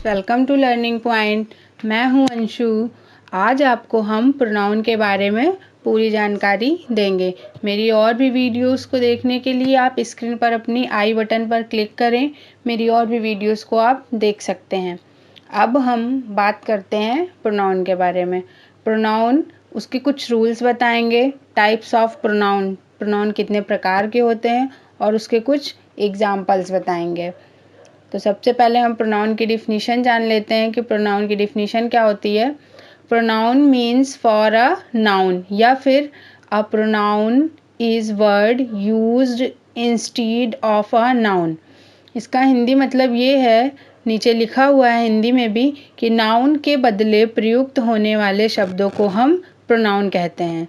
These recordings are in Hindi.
Welcome to learning point. मैं हूं अंशु। आज आपको हम प्रोनाउन के बारे में पूरी जानकारी देंगे। मेरी और भी वीडियोस को देखने के लिए आप स्क्रीन पर अपनी आई बटन पर क्लिक करें। मेरी और भी वीडियोस को आप देख सकते हैं। अब हम बात करते हैं प्रोनाउन के बारे में। प्रोनाउन, उसके कुछ रूल्स बताएंगे। टाइप्स ऑफ प्रोनाउन, प्रोनाउन कितने प्रकार के होते हैं और उसके कुछ एग्जाम्पल्स बताएंगे। तो सबसे पहले हम प्रोनाउन की डिफिनीशन जान लेते हैं कि प्रोनाउन की डिफिनीशन क्या होती है। Pronoun means for a noun, या फिर a pronoun is word used instead of a noun. इसका हिंदी मतलब ये है, नीचे लिखा हुआ है हिंदी में भी, कि नाउन के बदले प्रयुक्त होने वाले शब्दों को हम प्रोनाउन कहते हैं।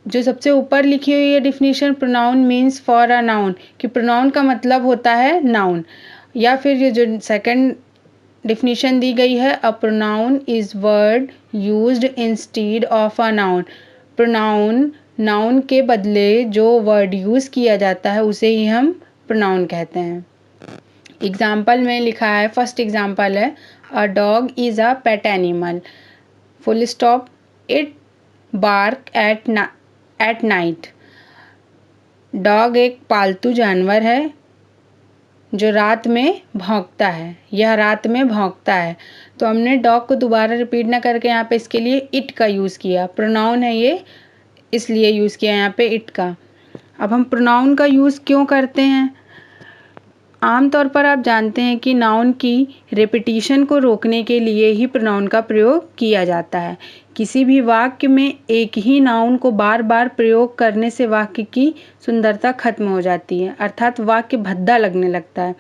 जो सबसे ऊपर लिखी हुई है definition, pronoun means for a noun, कि प्रोनाउन का मतलब होता है नाउन। या फिर ये जो सेकंड डिफिनीशन दी गई है, a pronoun is word used instead of a noun. Pronoun, noun के बदले जो वर्ड यूज़ किया जाता है उसे ही हम प्रोनाउन कहते हैं। एग्जाम्पल में लिखा है, फर्स्ट एग्जाम्पल है, a dog is a pet animal, full stop, it bark at night. Dog एक पालतू जानवर है जो रात में भौंकता है, यह रात में भौंकता है। तो हमने डॉग को दोबारा रिपीट ना करके यहाँ पे इसके लिए इट का यूज़ किया। प्रोनाउन है ये, इसलिए यूज़ किया यहाँ पे इट का। अब हम प्रोनाउन का यूज़ क्यों करते हैं? आमतौर पर आप जानते हैं कि नाउन की रेपिटिशन को रोकने के लिए ही प्रोनाउन का प्रयोग किया जाता है। किसी भी वाक्य में एक ही नाउन को बार बार प्रयोग करने से वाक्य की सुंदरता खत्म हो जाती है, अर्थात वाक्य भद्दा लगने लगता है।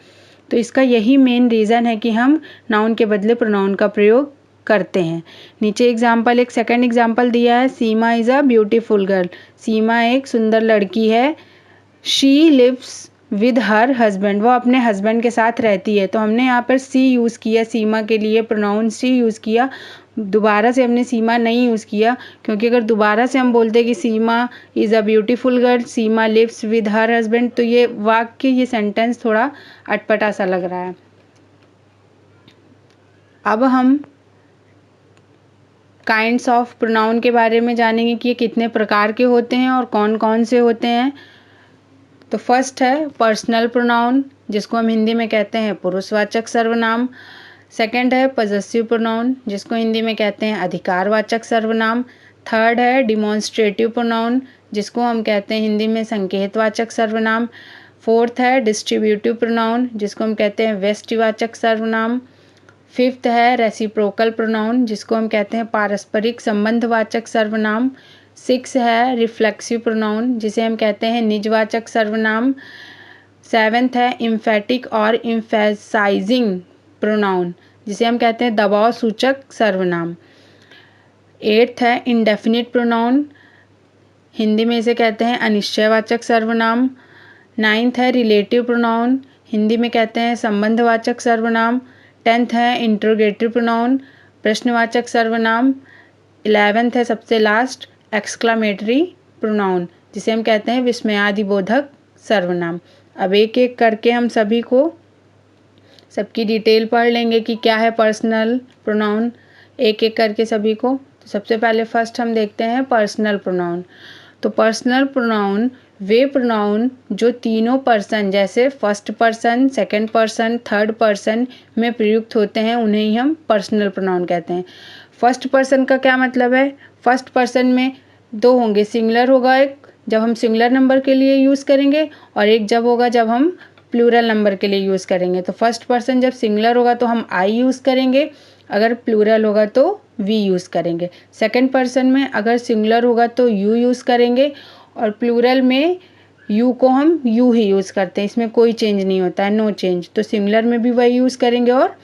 तो इसका यही मेन रीज़न है कि हम नाउन के बदले प्रोनाउन का प्रयोग करते हैं। नीचे एग्जाम्पल, एक सेकंड एग्जाम्पल दिया है, Seema is a beautiful girl. Seema एक सुंदर लड़की है। She lives with her husband, वो अपने हस्बैंड के साथ रहती है। तो हमने यहाँ पर सी यूज़ किया, सीमा के लिए प्रोनाउन सी यूज़ किया। दोबारा से हमने सीमा नहीं यूज़ किया, क्योंकि अगर दोबारा से हम बोलते कि Seema is a beautiful girl, Seema lives with her husband, तो ये वाक्य, ये सेंटेंस थोड़ा अटपटा सा लग रहा है। अब हम काइंड्स ऑफ प्रोनाउन के बारे में जानेंगे कि ये कितने प्रकार के होते हैं और कौन कौन से होते हैं। तो फर्स्ट है पर्सनल प्रोनाउन, जिसको हम हिंदी में कहते हैं पुरुषवाचक सर्वनाम। सेकंड है पजेसिव प्रोनाउन, जिसको हिंदी में कहते हैं अधिकारवाचक सर्वनाम। थर्ड है डिमॉन्स्ट्रेटिव प्रोनाउन, जिसको हम कहते हैं हिंदी में संकेतवाचक सर्वनाम। फोर्थ है डिस्ट्रीब्यूटिव प्रोनाउन, जिसको हम कहते हैं व्यष्टिवाचक सर्वनाम। फिफ्थ है रेसिप्रोकल प्रोनाउन, जिसको हम कहते हैं पारस्परिक संबंधवाचक सर्वनाम। सिक्स है रिफ्लेक्सिव प्रोनाउन, जिसे हम कहते हैं निजवाचक सर्वनाम। सेवेंथ है इम्फेटिक और इम्फेसाइजिंग प्रोनाउन, जिसे हम कहते हैं दबाव सूचक सर्वनाम। एट्थ है इंडेफिनिट प्रोनाउन, हिंदी में इसे कहते हैं अनिश्चयवाचक सर्वनाम। नाइन्थ है रिलेटिव प्रोनाउन, हिंदी में कहते हैं संबंधवाचक सर्वनाम। टेंथ है इंट्रोगेटिव प्रोनाउन, प्रश्नवाचक सर्वनाम। 11th है सबसे लास्ट एक्सक्लामेटरी प्रोनाउन, जिसे हम कहते हैं विस्मयादिबोधक सर्वनाम। अब एक एक करके हम सभी को सबकी डिटेल पढ़ लेंगे कि क्या है पर्सनल प्रोनाउन, एक एक करके सभी को। तो सबसे पहले फर्स्ट हम देखते हैं पर्सनल प्रोनाउन। तो पर्सनल प्रोनाउन वे प्रोनाउन जो तीनों पर्सन, जैसे first person, second person, third person में प्रयुक्त होते हैं, उन्हें ही हम पर्सनल प्रोनाउन कहते हैं। फर्स्ट पर्सन का क्या मतलब है? फर्स्ट पर्सन में दो होंगे, सिंगुलर होगा एक जब हम सिंगुलर नंबर के लिए यूज़ करेंगे, और एक जब होगा जब हम प्लूरल नंबर के लिए यूज़ करेंगे। तो फर्स्ट पर्सन जब सिंगुलर होगा तो हम आई यूज़ करेंगे, अगर प्लूरल होगा तो वी यूज़ करेंगे। सेकंड पर्सन में अगर सिंगुलर होगा तो यू यूज़ करेंगे, और प्लूरल में यू को हम यू ही यूज़ करते हैं, इसमें कोई चेंज नहीं होता है, नो चेंज। तो सिंगुलर में भी वही यूज़ करेंगे और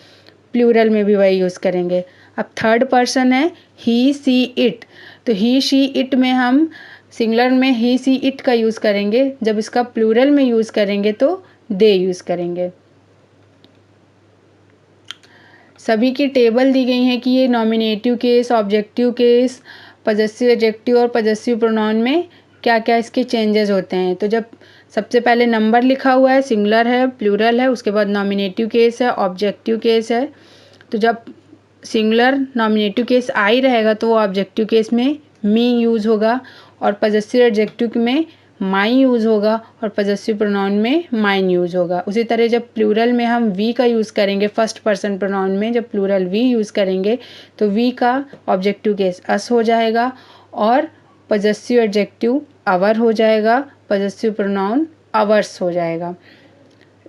प्लूरल में भी वही यूज़ करेंगे। अब थर्ड पर्सन है ही सी इट, तो ही शी इट में हम सिंगुलर में ही सी इट का यूज़ करेंगे, जब इसका प्लूरल में यूज़ करेंगे तो दे यूज़ करेंगे। सभी की टेबल दी गई है कि ये nominative case, objective case, possessive adjective और पजेसिव प्रोनाउन में क्या क्या इसके चेंजेस होते हैं। तो जब सबसे पहले नंबर लिखा हुआ है, सिंगुलर है, प्लूरल है, उसके बाद नॉमिनेटिव केस है, ऑब्जेक्टिव केस है, तो जब सिंगुलर नॉमिनेटिव केस आई रहेगा तो वो ऑब्जेक्टिव केस में मी यूज़ होगा और पजेसिव एडजेक्टिव में माई यूज़ होगा और पजेसिव प्रोनाउन में माइन यूज़ होगा। उसी तरह जब प्लूरल में हम वी का यूज़ करेंगे, फर्स्ट पर्सन प्रोनाउन में जब प्लूरल वी यूज़ करेंगे तो वी का ऑब्जेक्टिव केस अस हो जाएगा और पजेसिव एडजेक्टिव आवर हो जाएगा, पजेसिव प्रोनाउन आवर्स हो जाएगा।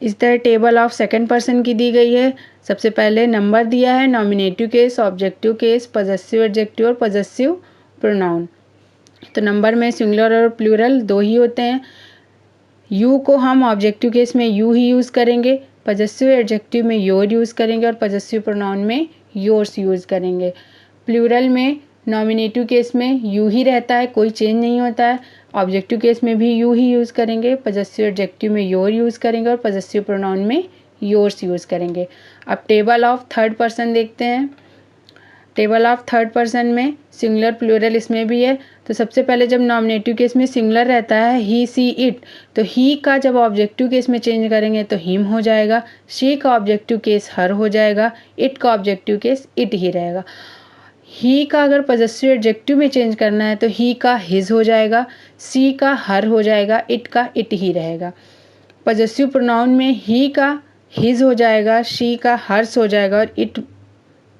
इस तरह टेबल ऑफ सेकंड पर्सन की दी गई है। सबसे पहले नंबर दिया है, nominative case, objective case, possessive adjective और पजेसिव प्रोनाउन। तो नंबर में सिंगुलर और प्लूरल दो ही होते हैं। यू को हम ऑब्जेक्टिव केस में यू ही यूज़ करेंगे, पजेसिव एडजेक्टिव में योर यूज़ करेंगे और पजेसिव प्रोनाउन में योर्स यूज़ करेंगे। प्लूरल में नॉमिनेटिव केस में यू ही रहता है, कोई चेंज नहीं होता है। ऑब्जेक्टिव केस में भी यू ही यूज़ करेंगे, पजेसिव एडजेक्टिव में योर यूज़ करेंगे और पजेसिव प्रोनाउन में योर्स यूज़ करेंगे। अब टेबल ऑफ थर्ड पर्सन देखते हैं। टेबल ऑफ थर्ड पर्सन में सिंगुलर प्लूरल इसमें भी है। तो सबसे पहले जब नॉमिनेटिव केस में सिंगुलर रहता है ही सी इट, तो ही का जब ऑब्जेक्टिव केस में चेंज करेंगे तो हिम हो जाएगा, शी का ऑब्जेक्टिव केस हर हो जाएगा, इट का ऑब्जेक्टिव केस इट ही रहेगा। ही का अगर पजेसिव एडजेक्टिव में चेंज करना है तो ही का हिज हो जाएगा, सी का हर हो जाएगा, इट का इट ही रहेगा। पजेसिव प्रोनाउन में ही का हिज हो जाएगा, शी का हर्स हो जाएगा और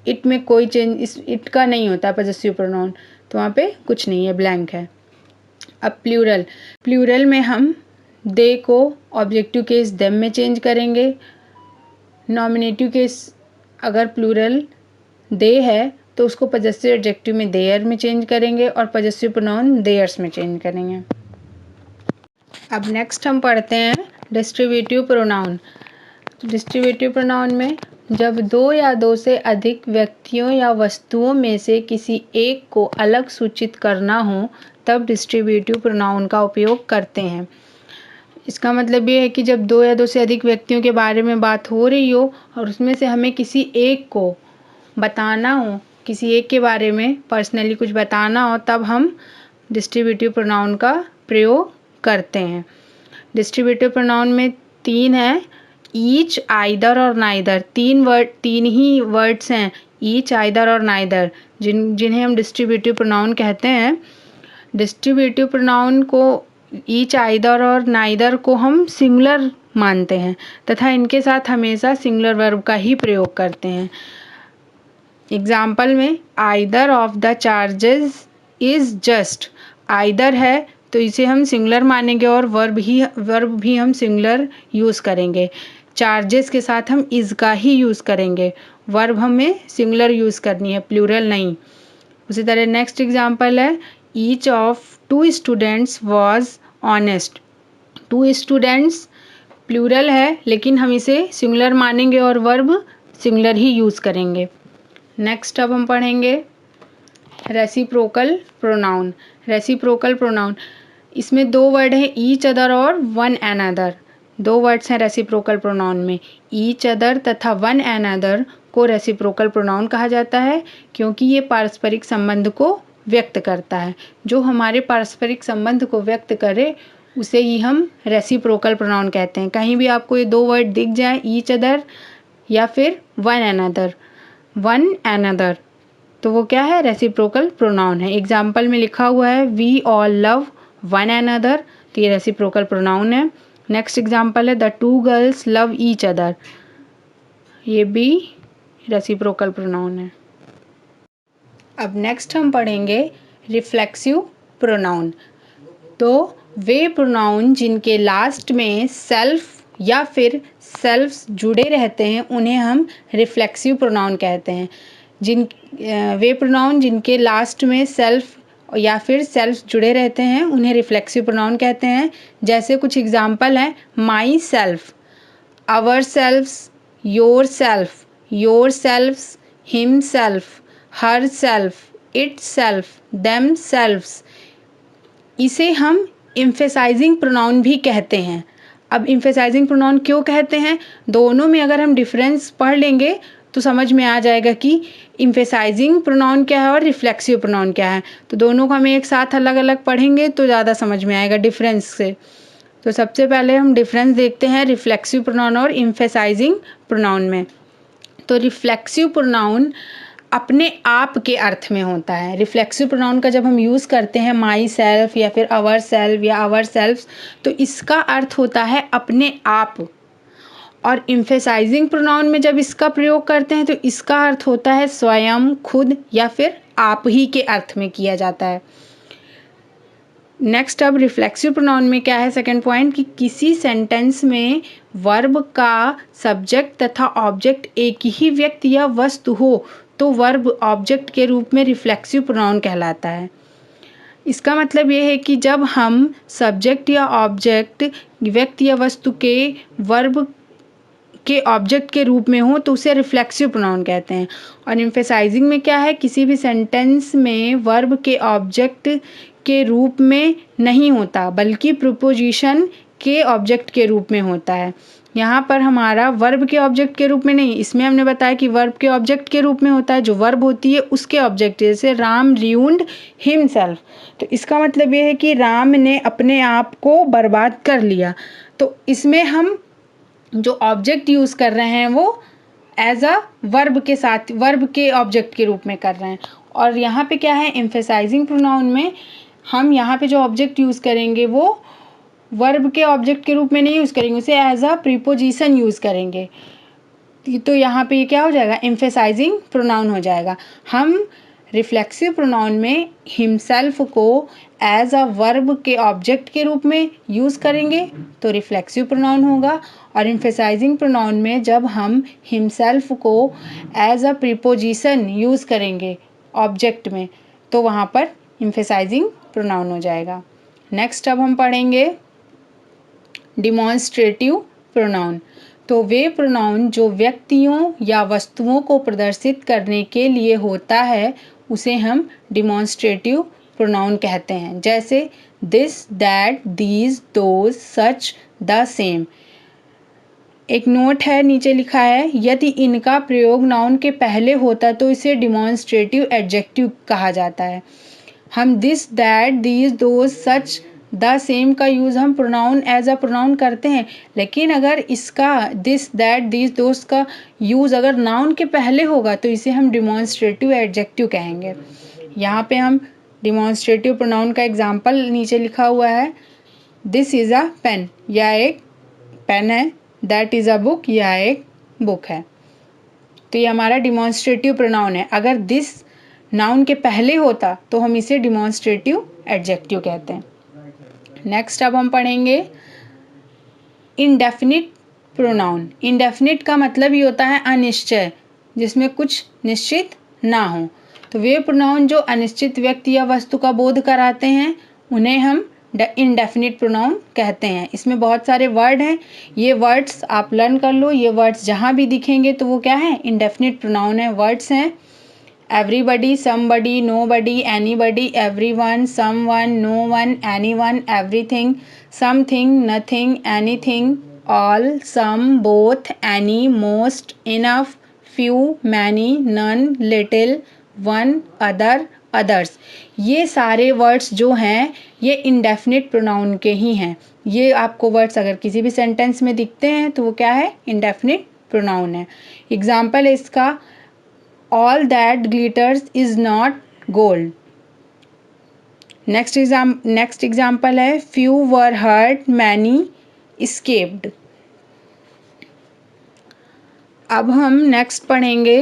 इट में कोई चेंज इस इट का नहीं होता पजेसिव प्रोनाउन, तो वहाँ पे कुछ नहीं है, ब्लैंक है। अब प्लूरल में हम दे को ऑब्जेक्टिव केस देम में चेंज करेंगे। नॉमिनेटिव केस अगर प्लूरल दे है तो उसको पजेसिव एडजेक्टिव में देयर में चेंज करेंगे और पजेसिव प्रोनाउन देयर्स में चेंज करेंगे। अब नेक्स्ट हम पढ़ते हैं डिस्ट्रीब्यूटिव प्रोनाउन। डिस्ट्रीब्यूटिव प्रोनाउन में जब दो या दो से अधिक व्यक्तियों या वस्तुओं में से किसी एक को अलग सूचित करना हो तब डिस्ट्रीब्यूटिव प्रोनाउन का उपयोग करते हैं। इसका मतलब ये है कि जब दो या दो से अधिक व्यक्तियों के बारे में बात हो रही हो और उसमें से हमें किसी एक को बताना हो, किसी एक के बारे में पर्सनली कुछ बताना हो, तब हम डिस्ट्रीब्यूटिव प्रोनाउन का प्रयोग करते हैं। डिस्ट्रीब्यूटिव प्रोनाउन में तीन है, ईच, आइदर और नाइदर। तीन ही वर्ड्स हैं, ईच, आइदर और नाइदर, जिन्हें हम डिस्ट्रीब्यूटिव प्रोनाउन कहते हैं। डिस्ट्रीब्यूटिव प्रोनाउन को ईच, आइदर और नाइदर को हम सिंगुलर मानते हैं तथा इनके साथ हमेशा सिंगुलर वर्ब का ही प्रयोग करते हैं। एग्जाम्पल में either of the charges is just, either है तो इसे हम सिंगुलर मानेंगे और वर्ब भी हम सिंगुलर यूज़ करेंगे। चार्जेस के साथ हम इज़ का ही यूज़ करेंगे, वर्ब हमें सिंगुलर यूज़ करनी है, प्लूरल नहीं। उसी तरह नेक्स्ट एग्जांपल है each of two students was honest. Two students plural है लेकिन हम इसे सिंगुलर मानेंगे और वर्ब सिंगुलर ही यूज़ करेंगे। नेक्स्ट अब हम पढ़ेंगे रेसिप्रोकल प्रोनाउन। रेसिप्रोकल प्रोनाउन इसमें दो वर्ड हैं, ईच अदर और वन अनदर। दो वर्ड्स हैं रेसिप्रोकल प्रोनाउन में, ईच अदर तथा वन अनदर को रेसिप्रोकल प्रोनाउन कहा जाता है क्योंकि ये पारस्परिक संबंध को व्यक्त करता है। जो हमारे पारस्परिक संबंध को व्यक्त करे उसे ही हम रेसिप्रोकल प्रोनाउन कहते हैं। कहीं भी आपको ये दो वर्ड दिख जाए, ईच अदर या फिर वन अनदर, तो वो क्या है, रेसिप्रोकल प्रोनाउन है। एग्जाम्पल में लिखा हुआ है we all love one another, तो ये रेसिप्रोकल प्रोनाउन है। नेक्स्ट एग्जाम्पल है the two girls love each other, ये भी रेसिप्रोकल प्रोनाउन है। अब नेक्स्ट हम पढ़ेंगे रिफ्लेक्सिव प्रोनाउन। तो वे प्रोनाउन जिनके लास्ट में सेल्फ या फिर सेल्फ्स जुड़े रहते हैं उन्हें हम रिफ्लेक्सिव प्रोनाउन कहते हैं। वे प्रोनाउन जिनके लास्ट में सेल्फ या फिर सेल्फ जुड़े रहते हैं उन्हें रिफ्लेक्सिव प्रोनाउन कहते हैं। जैसे कुछ एग्जाम्पल हैं, myself, ourselves, yourselves, himself, herself, itself, themselves. इसे हम एम्फेसाइजिंग प्रोनाउन भी कहते हैं। अब एम्फेसाइजिंग प्रोनाउन क्यों कहते हैं, दोनों में अगर हम डिफरेंस पढ़ लेंगे तो समझ में आ जाएगा कि एम्फेसाइजिंग प्रोनाउन क्या है और रिफ्लेक्सिव प्रोनाउन क्या है। तो दोनों को हम एक साथ अलग अलग पढ़ेंगे तो ज़्यादा समझ में आएगा डिफरेंस से। तो सबसे पहले हम डिफरेंस देखते हैं रिफ्लेक्सिव प्रोनाउन और एम्फेसाइजिंग प्रोनाउन में। तो रिफ्लेक्सिव प्रोनाउन अपने आप के अर्थ में होता है। रिफ्लेक्सिव प्रोनाउन का जब हम यूज़ करते हैं माई सेल्फ या फिर अवर सेल्फ या आवर सेल्फ, तो इसका अर्थ होता है अपने आप। और एम्फेसाइजिंग प्रोनाउन में जब इसका प्रयोग करते हैं तो इसका अर्थ होता है स्वयं, खुद या फिर आप ही के अर्थ में किया जाता है। नेक्स्ट, अब रिफ्लेक्सिव प्रोनाउन में क्या है, सेकंड पॉइंट, कि किसी सेंटेंस में वर्ब का सब्जेक्ट तथा ऑब्जेक्ट एक ही व्यक्ति या वस्तु हो तो वर्ब ऑब्जेक्ट के रूप में रिफ्लेक्सिव प्रोनाउन कहलाता है। इसका मतलब ये है कि जब हम सब्जेक्ट या ऑब्जेक्ट व्यक्ति या वस्तु के वर्ब के ऑब्जेक्ट के रूप में हो तो उसे रिफ्लेक्सिव प्रोनाउन कहते हैं। और एम्फेसाइजिंग में क्या है, किसी भी सेंटेंस में वर्ब के ऑब्जेक्ट के रूप में नहीं होता बल्कि प्रीपोजिशन के ऑब्जेक्ट के रूप में होता है। यहाँ पर हमारा वर्ब के ऑब्जेक्ट के रूप में नहीं, इसमें हमने बताया कि वर्ब के ऑब्जेक्ट के रूप में होता है, जो वर्ब होती है उसके ऑब्जेक्ट, जैसे राम रियून्ड हिमसेल्फ, तो इसका मतलब ये है कि राम ने अपने आप को बर्बाद कर लिया। तो इसमें हम जो ऑब्जेक्ट यूज़ कर रहे हैं वो एज अ वर्ब के साथ, वर्ब के ऑब्जेक्ट के रूप में कर रहे हैं। और यहाँ पे क्या है, एम्फेसाइजिंग प्रोनाउन में हम यहाँ पे जो ऑब्जेक्ट यूज़ करेंगे वो वर्ब के ऑब्जेक्ट के रूप में नहीं यूज़ करेंगे, उसे एज अ प्रीपोजिशन यूज़ करेंगे। तो यहाँ पे ये क्या हो जाएगा, एम्फेसाइजिंग प्रोनाउन हो जाएगा। हम रिफ्लेक्सिव प्रोनाउन में हिमसेल्फ को एज अ वर्ब के ऑब्जेक्ट के रूप में यूज़ करेंगे तो रिफ्लेक्सिव प्रोनाउन होगा। और एम्फेसाइजिंग प्रोनाउन में जब हम हिमसेल्फ को एज अ प्रीपोजिशन यूज़ करेंगे ऑब्जेक्ट में तो वहाँ पर एम्फेसाइजिंग प्रोनाउन हो जाएगा। नेक्स्ट, अब हम पढ़ेंगे डिमॉन्स्ट्रेटिव प्रोनाउन। तो वे प्रोनाउन जो व्यक्तियों या वस्तुओं को प्रदर्शित करने के लिए होता है उसे हम डिमॉन्स्ट्रेटिव प्रोनाउन कहते हैं, जैसे this, that, these, those, such, the same. एक नोट है, नीचे लिखा है, यदि इनका प्रयोग नाउन के पहले होता तो इसे डिमॉन्स्ट्रेटिव एडजेक्टिव कहा जाता है। हम this, that, these, those, such, the same का यूज़ हम प्रोनाउन एज अ प्रोनाउन करते हैं, लेकिन अगर इसका दिस, दैट, दीज, दोज का यूज़ अगर नाउन के पहले होगा तो इसे हम डिमॉन्स्ट्रेटिव एडजेक्टिव कहेंगे। यहाँ पे हम डिमॉन्स्ट्रेटिव प्रोनाउन का एग्जाम्पल नीचे लिखा हुआ है, दिस इज़ अ पेन, यह एक पेन है, दैट इज़ अ बुक, यह एक बुक है। तो ये हमारा डिमॉन्स्ट्रेटिव प्रोनाउन है। अगर दिस नाउन के पहले होता तो हम इसे डिमॉन्स्ट्रेटिव एडजेक्टिव कहते हैं। नेक्स्ट, अब हम पढ़ेंगे इंडेफिनिट प्रोनाउन। इंडेफिनिट का मतलब ही होता है अनिश्चय, जिसमें कुछ निश्चित ना हो। तो वे प्रोनाउन जो अनिश्चित व्यक्ति या वस्तु का बोध कराते हैं उन्हें हम इंडेफिनिट प्रोनाउन कहते हैं। इसमें बहुत सारे वर्ड हैं, ये वर्ड्स आप लर्न कर लो। ये वर्ड्स जहाँ भी दिखेंगे तो वो क्या है, इंडेफिनिट प्रोनाउन है। वर्ड्स हैं everybody, somebody, nobody, anybody, everyone, someone, no one, anyone, everything, something, nothing, anything, all, some, both, any, most, enough, few, many, none, little, one, other, others। ये सारे वर्ड्स जो हैं ये इंडेफिनिट प्रोनाउन के ही हैं। ये आपको वर्ड्स अगर किसी भी सेंटेंस में दिखते हैं तो वो क्या है, इंडेफिनिट प्रोनाउन है। एग्जाम्पल है इसका, all that glitters is not gold। Next example है, few were hurt, many escaped। अब हम नेक्स्ट पढ़ेंगे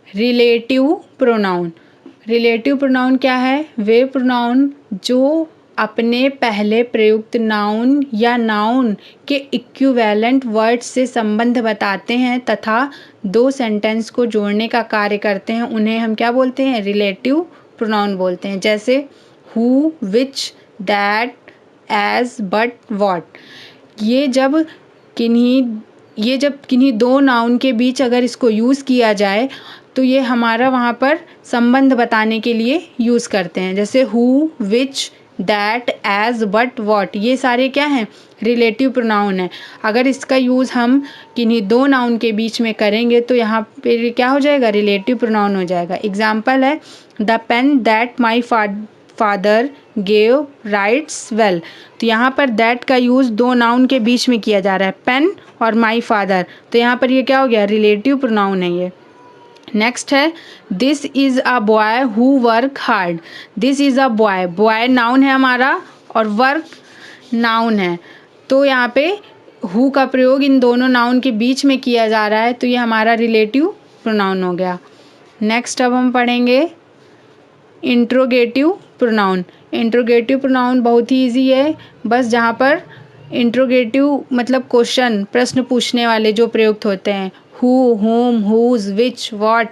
रिलेटिव प्रोनाउन। रिलेटिव प्रोनाउन क्या है, वे प्रोनाउन जो अपने पहले प्रयुक्त नाउन या नाउन के इक्विवेलेंट वर्ड से संबंध बताते हैं तथा दो सेंटेंस को जोड़ने का कार्य करते हैं उन्हें हम क्या बोलते हैं, रिलेटिव प्रोनाउन बोलते हैं। जैसे who, which, that, as, but, what. ये जब किन्हीं दो नाउन के बीच अगर इसको यूज़ किया जाए तो ये हमारा वहाँ पर संबंध बताने के लिए यूज़ करते हैं। जैसे who, which, that, as, but, what, ये सारे क्या हैं, रिलेटिव प्रोनाउन है। अगर इसका यूज़ हम किन्हीं दो नाउन के बीच में करेंगे तो यहाँ पे क्या हो जाएगा, रिलेटिव प्रोनाउन हो जाएगा। एग्जाम्पल है, the pen that my father gave, rights well. तो यहाँ पर दैट का यूज़ दो नाउन के बीच में किया जा रहा है, पेन और माई फादर। तो यहाँ पर ये क्या हो गया, रिलेटिव प्रोनाउन है ये। नेक्स्ट है this is a boy who work hard. This is a boy, boy noun है हमारा और वर्क नाउन है। तो यहाँ पे हु का प्रयोग इन दोनों नाउन के बीच में किया जा रहा है, तो ये हमारा रिलेटिव प्रोनाउन हो गया। नेक्स्ट अब हम पढ़ेंगे इंट्रोगेटिव प्रोनाउन। इंट्रोगेटिव प्रोनाउन बहुत ही ईजी है, बस जहाँ पर इंट्रोगेटिव मतलब क्वेश्चन, प्रश्न पूछने वाले जो प्रयुक्त होते हैं, who, whom, whose, which, what,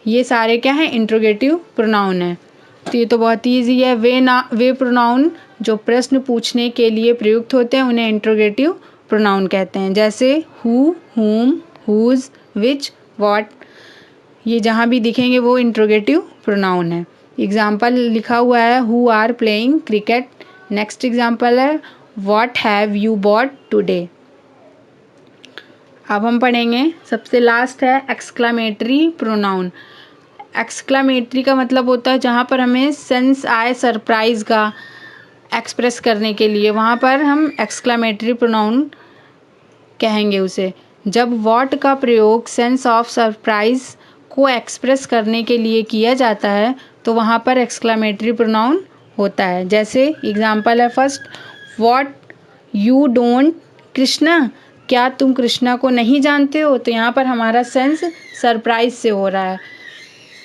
ये सारे क्या हैं, इंट्रोगेटिव प्रोनाउन है। तो ये तो बहुत ईजी है। वे प्रोनाउन जो प्रश्न पूछने के लिए प्रयुक्त होते हैं उन्हें इंट्रोगेटिव प्रोनाउन कहते हैं, जैसे who, whom, whose, which, what, ये जहाँ भी दिखेंगे वो इंट्रोगेटिव प्रोनाउन है। एग्जाम्पल लिखा हुआ है, who are playing cricket. Next example है what have you bought today. अब हम पढ़ेंगे सबसे लास्ट है एक्सक्लामेटरी प्रोनाउन। एक्सक्लामेटरी का मतलब होता है जहाँ पर हमें सेंस आए सरप्राइज का एक्सप्रेस करने के लिए, वहाँ पर हम एक्सक्लामेटरी प्रोनाउन कहेंगे उसे। जब व्हाट का प्रयोग सेंस ऑफ सरप्राइज को एक्सप्रेस करने के लिए किया जाता है तो वहाँ पर एक्सक्लामेटरी प्रोनाउन होता है। जैसे एग्जाम्पल है first, what you don't Krishna, क्या तुम कृष्णा को नहीं जानते हो। तो यहाँ पर हमारा सेंस सरप्राइज से हो रहा है,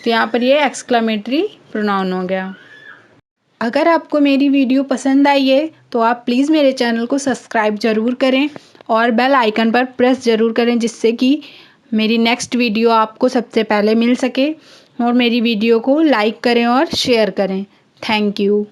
तो यहाँ पर ये एक्सक्लामेटरी प्रोनाउन हो गया। अगर आपको मेरी वीडियो पसंद आई है तो आप प्लीज़ मेरे चैनल को सब्सक्राइब ज़रूर करें और बेल आइकन पर प्रेस ज़रूर करें, जिससे कि मेरी नेक्स्ट वीडियो आपको सबसे पहले मिल सके। और मेरी वीडियो को लाइक करें और शेयर करें। Thank you.